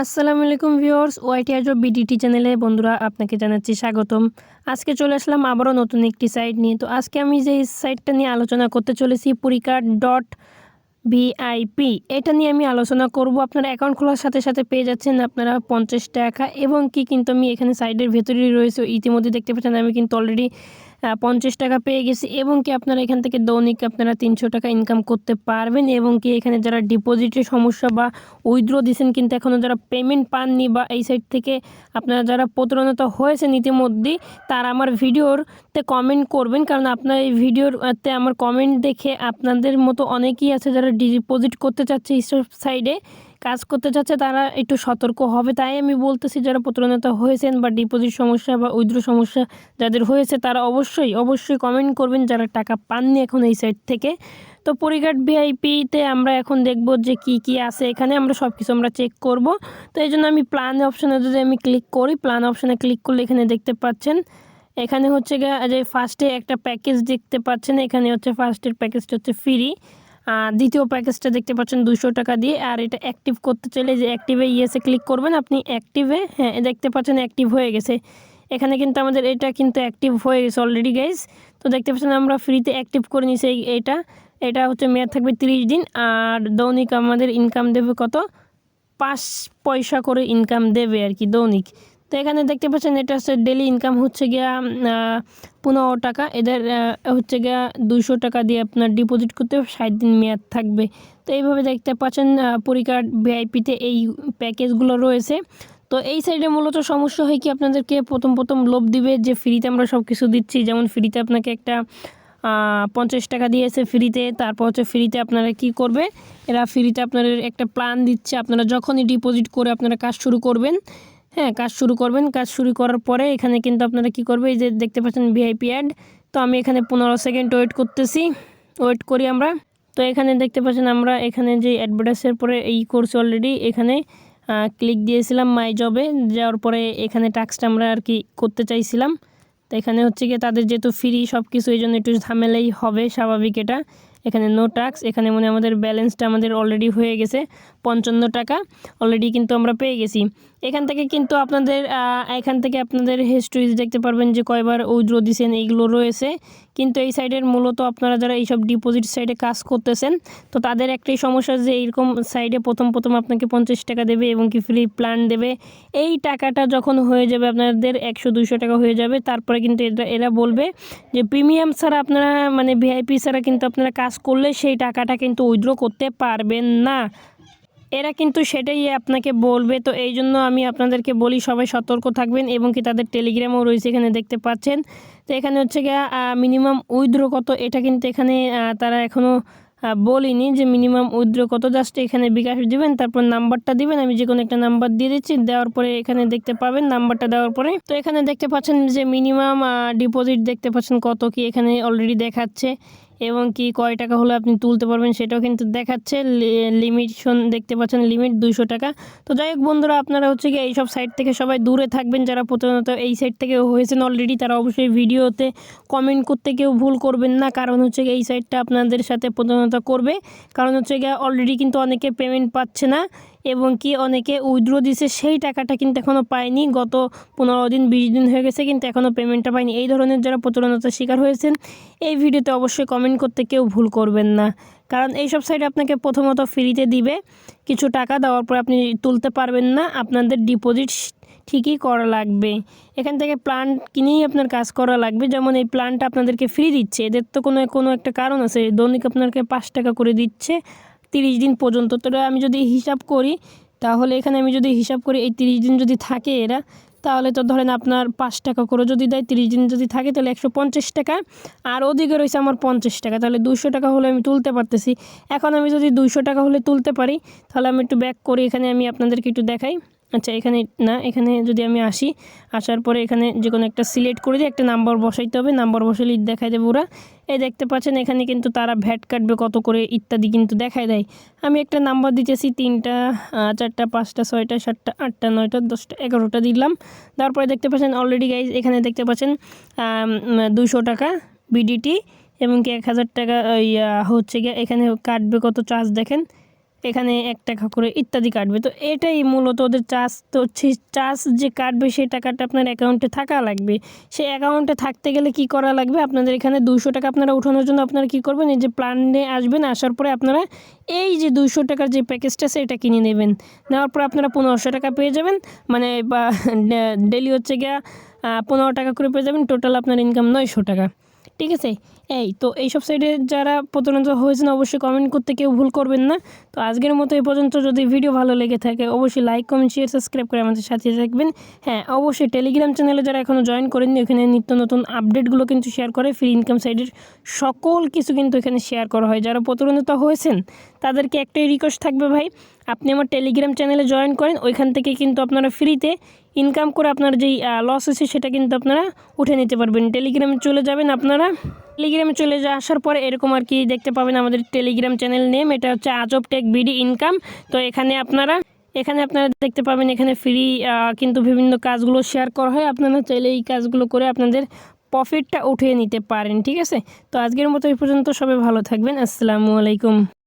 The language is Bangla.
আসসালামু আলাইকুম ভিউয়ার্স, ওয়াইটি আজব বিডিটি চ্যানেলে বন্ধুরা আপনাকে জানাচ্ছি স্বাগতম। আজকে চলে আসলাম আবারও নতুন একটি সাইট নিয়ে। তো আজকে আমি যে সাইটটা নিয়ে আলোচনা করতে চলেছি purecart.vip, এটা নিয়ে আমি আলোচনা করব। আপনারা অ্যাকাউন্ট খোলার সাথে সাথে পেয়ে যাচ্ছেন আপনারা 50 টাকা, এবং কি কিন্তু আমি এখানে সাইডের ভেতরেই রয়েছে, ইতিমধ্যে দেখতে পাচ্ছেন আমি কিন্তু অলরেডি 50 টাকা পেয়ে গেছি। এবং কি আপনারা এখান থেকে দৈনিক আপনারা 300 টাকা ইনকাম করতে পারবেন। এবং কি এখানে যারা ডিপোজিটের সমস্যা বা উইথড্র দিয়েছেন কিন্তু এখনও যারা পেমেন্ট পাননি, বা এই সাইট থেকে আপনারা যারা প্রতারণা হয়েছেন ইতিমধ্যেই, তারা আমার ভিডিওরতে কমেন্ট করবেন, কারণ আপনার এই ভিডিওতে আমার কমেন্ট দেখে আপনাদের মতো অনেকেই আছে যারা ডিপোজিট করতে চাচ্ছে, এইসব সাইডে কাজ করতে চাচ্ছে, তারা একটু সতর্ক হবে। তাই আমি বলতেছি, যারা প্রতারণা হয়েছেন বা ডিপোজিট সমস্যা বা উইথড্র সমস্যা যাদের হয়েছে তারা অবশ্যই কমেন্ট করবেন, যারা টাকা পাননি এখন এই সাইট থেকে। তো পুরীঘাট ভিআইপিতে আমরা এখন দেখব যে কি আছে এখানে, আমরা সব কিছু আমরা চেক করব। তো এই জন্য আমি প্ল্যান অপশানে যদি আমি ক্লিক করি, প্ল্যান অপশানে ক্লিক করলে এখানে দেখতে পাচ্ছেন এখানে হচ্ছে যে ফার্স্টে একটা প্যাকেজ দেখতে পাচ্ছেন, এখানে হচ্ছে ফার্স্টের প্যাকেজটা হচ্ছে ফ্রি, দ্বিতীয় প্যাকেজটা দেখতে পাচ্ছেন 200 টাকা দিয়ে। আর এটা অ্যাক্টিভ করতে চাইলে যে অ্যাক্টিভে ইয়েসে ক্লিক করবেন আপনি, অ্যাক্টিভে, হ্যাঁ দেখতে পাচ্ছেন অ্যাক্টিভ হয়ে গেছে। এখানে কিন্তু আমাদের এটা কিন্তু অ্যাক্টিভ হয়ে গেছে অলরেডি গাইজ। তো দেখতে পাচ্ছেন আমরা ফ্রিতে অ্যাক্টিভ করে নিয়েছি এটা হচ্ছে মেয়াদ থাকবে 30 দিন, আর দৈনিক আমাদের ইনকাম দেবে কত, 5 পয়সা করে ইনকাম দেবে আর কি দৈনিক। তো এখানে দেখতে পাচ্ছেন এটা হচ্ছে ডেলি ইনকাম হচ্ছে গিয়া 15 টাকা, এদের হচ্ছে গিয়া 200 টাকা দিয়ে আপনার ডিপোজিট করতে 60 দিন মেয়াদ থাকবে। তো এইভাবে দেখতে পাচ্ছেন পুরীঘাট ভিআইপিতে এই প্যাকেজগুলো রয়েছে। তো এই সাইডে মূলত সমস্যা হয় কি, আপনাদেরকে প্রথম লোভ দিবে যে ফ্রিতে আমরা সব কিছু দিচ্ছি, যেমন ফ্রিতে আপনাকে একটা 50 টাকা দিয়েছে ফ্রিতে, তারপর হচ্ছে ফ্রিতে আপনারা কি করবে, এরা ফ্রিতে আপনাদের একটা প্ল্যান দিচ্ছে, আপনারা যখনই ডিপোজিট করে আপনারা কাজ শুরু করবেন, হ্যাঁ কাজ শুরু করার পরে এখানে কিন্তু আপনারা কি করবে, এই যে দেখতে পাচ্ছেন ভিআইপি অ্যাড। তো আমি এখানে 15 সেকেন্ড ওয়েট করতেছি, ওয়েট করি আমরা। তো এখানে দেখতে পাচ্ছেন আমরা এখানে যে অ্যাডভার্টাইজের পরে এই করছি অলরেডি, এখানে ক্লিক দিয়েছিলাম মাই জবে, যাওয়ার পরে এখানে টাস্কটা আমরা আর কি করতে চাইছিলাম। তো এখানে হচ্ছে গিয়ে তাদের যেহেতু ফ্রি সব কিছু, এই জন্য একটু ঝামেলাই হবে, স্বাভাবিক এটা। এখানে নো টাস্ক, এখানে মনে আমাদের ব্যালেন্সটা আমাদের অলরেডি হয়ে গেছে 55 টাকা অলরেডি কিন্তু আমরা পেয়ে গেছি। এখান থেকে কিন্তু আপনাদের হিস্ট্রিজ দেখতে পারবেন যে কয়বার উইথড্র দিয়েছেন, এইগুলো রয়েছে। কিন্তু এই সাইডের মূলত আপনারা যারা এইসব ডিপোজিট সাইডে কাজ করতেছেন, তো তাদের একটাই সমস্যা যে এইরকম সাইডে প্রথম আপনাকে 50 টাকা দেবে এবং কি ফ্রি প্ল্যান দেবে। এই টাকাটা যখন হয়ে যাবে আপনাদের 100-200 টাকা হয়ে যাবে, তারপরে কিন্তু এরা বলবে যে প্রিমিয়াম ছাড়া আপনারা, মানে ভিআইপি ছাড়া কিন্তু আপনারা কাজ করলে সেই টাকাটা কিন্তু উইথড্র করতে পারবেন না, এরা কিন্তু সেটাই আপনাকে বলবে। তো এই জন্য আমি আপনাদেরকে বলি সবাই সতর্ক থাকবেন। এবং কি তাদের টেলিগ্রামও রয়েছে, এখানে দেখতে পাচ্ছেন। তো এখানে হচ্ছে গিয়ে মিনিমাম উইথড্র কত, এটা কিন্তু এখানে তারা এখনও বলিনি যে মিনিমাম উইথড্র কত। জাস্ট এখানে বিকাশ দিবেন, তারপর নাম্বারটা দিবেন, আমি যে কোনো একটা নাম্বার দিয়ে দিচ্ছি, দেওয়ার পরে এখানে দেখতে পাবেন নাম্বারটা দেওয়ার পরে। তো এখানে দেখতে পাচ্ছেন যে মিনিমাম ডিপোজিট দেখতে পাচ্ছেন কত কি এখানে অলরেডি দেখাচ্ছে, এবং কি কয় টাকা হলে আপনি তুলতে পারবেন সেটাও কিন্তু দেখাচ্ছে। লিমিটেশন দেখতে পাচ্ছেন, লিমিট 200 টাকা। তো যাই হোক বন্ধুরা, আপনারা হচ্ছে কি এইসব সাইট থেকে সবাই দূরে থাকবেন। যারা প্রথমত এই সাইট থেকে হয়েছেন অলরেডি, তারা অবশ্যই ভিডিওতে কমেন্ট করতে কেউ ভুল করবেন না, কারণ হচ্ছে এই সাইটটা আপনাদের সাথে প্রতারণা করবে। কারণ হচ্ছে গিয়ে অলরেডি কিন্তু অনেকে পেমেন্ট পাচ্ছে না, এবং কি অনেকে উইথড্র দিছে, সেই টাকাটা কিন্তু এখনও পায়নি। গত 15 দিন 20 দিন হয়ে গেছে কিন্তু এখনও পেমেন্টটা পায়নি। এই ধরনের যারা প্রতারণার শিকার হয়েছেন, এই ভিডিওতে অবশ্যই কমেন্ট করতে কেউ ভুল করবেন না, কারণ এইসব সাইট আপনাকে প্রথমত ফ্রিতে দিবে কিছু টাকা, দেওয়ার পর আপনি তুলতে পারবেন না, আপনাদের ডিপোজিট ঠিকই করা লাগবে। এখান থেকে প্ল্যান কিনেই আপনার কাজ করা লাগবে। যেমন এই প্ল্যানটা আপনাদেরকে ফ্রি দিচ্ছে, এদের তো কোনো একটা কারণ আছে, দৈনিক আপনাকে 5 টাকা করে দিচ্ছে 30 দিন পর্যন্ত। তো আমি যদি হিসাব করি, তাহলে এখানে আমি যদি হিসাব করি, এই 30 দিন যদি থাকে এরা, তাহলে তো ধরেন আপনার 5 টাকা করে যদি দেয়, 30 দিন যদি থাকে তাহলে 150 টাকা, আর ওদিকে রয়েছে আমার 50 টাকা, তাহলে 200 টাকা হলে আমি তুলতে পারতেছি। এখন আমি যদি 200 টাকা হলে তুলতে পারি, তাহলে আমি একটু ব্যাক করি, এখানে আমি আপনাদেরকে একটু দেখাই। আচ্ছা এখানে না, এখানে যদি আমি আসার পরে এখানে যে কোনো একটা সিলেক্ট করে দিই, একটা নাম্বার বসাইতে হবে, নাম্বার বসালে দেখাই দেবো ওরা। এই দেখতে পাচ্ছেন এখানে কিন্তু তারা ভ্যাট কাটবে কত করে ইত্যাদি কিন্তু দেখায় দেয়। আমি একটা নাম্বার দিতেছি, 3টা 4টা 5টা 6টা 7টা 8টা 9টা 10টা 11টা দিলাম। তারপরে দেখতে পাচ্ছেন অলরেডি গাইজ এখানে দেখতে পাচ্ছেন 200 টাকা বিডিটি, এবং কি 1000 টাকা হচ্ছে গিয়ে এখানে কাটবে কত চার্জ দেখেন, এখানে 1 টাকা করে ইত্যাদি কাটবে। তো এটাই মূলত ওদের চার্জ। তো চার্জ যে কাটবে সেই টাকাটা আপনার অ্যাকাউন্টে থাকা লাগবে। সেই অ্যাকাউন্টে থাকতে গেলে কি করা লাগবে, আপনাদের এখানে 200 টাকা আপনারা উঠানোর জন্য আপনারা কী করবেন, এই যে প্ল্যানে আসবেন, আসার পরে আপনারা এই যে 200 টাকার যে প্যাকেজটা আছে এটা কিনে নেবেন। নেওয়ার পর আপনারা 1500 টাকা পেয়ে যাবেন, মানে বা ডেলি হচ্ছে গিয়া 15 টাকা করে পেয়ে যাবেন। টোটাল আপনার ইনকাম 900 টাকা। ঠিক আছে। এই তো এইসব সাইডে যারা প্রতারিত হয়েছেন অবশ্যই কমেন্ট করতে কেউ ভুল করবেন না। তো আজকের মতো এই পর্যন্ত। যদি ভিডিও ভালো লেগে থাকে অবশ্যই লাইক, কমেন্ট, শেয়ার, সাবস্ক্রাইব করে আমাদের সাথে থাকবেন। হ্যাঁ, অবশ্যই টেলিগ্রাম চ্যানেলে যারা এখনও জয়েন করেননি, ওখানে নিত্য নতুন আপডেটগুলো কিন্তু শেয়ার করে। ফ্রি ইনকাম সাইডের সকল কিছু কিন্তু এখানে শেয়ার করা হয়। যারা প্রতারিত হয়েছেন তাদেরকে একটাই রিকোয়েস্ট থাকবে, ভাই আপনি আমার টেলিগ্রাম চ্যানেলে জয়েন করেন। ওইখান থেকে কিন্তু আপনারা ফ্রিতে ইনকাম করে আপনার যেই লস আছে সেটা কিন্তু আপনারা উঠে নিতে পারবেন। টেলিগ্রামে চলে যাবেন আপনারা। টেলিগ্রামে চলে আসার পরে এরকম আর কি দেখতে পাবেন আমাদের টেলিগ্রাম চ্যানেল নেম, এটা হচ্ছে আজব টেক বিডি ইনকাম। তো এখানে আপনারা দেখতে পাবেন এখানে ফ্রি কিন্তু বিভিন্ন কাজগুলো শেয়ার করা হয়। আপনারা চাইলে এই কাজগুলো করে আপনাদের প্রফিটটা উঠিয়ে নিতে পারেন। ঠিক আছে। তো আজকের মতো এই পর্যন্ত। সবাই ভালো থাকবেন। আসসালামু আলাইকুম।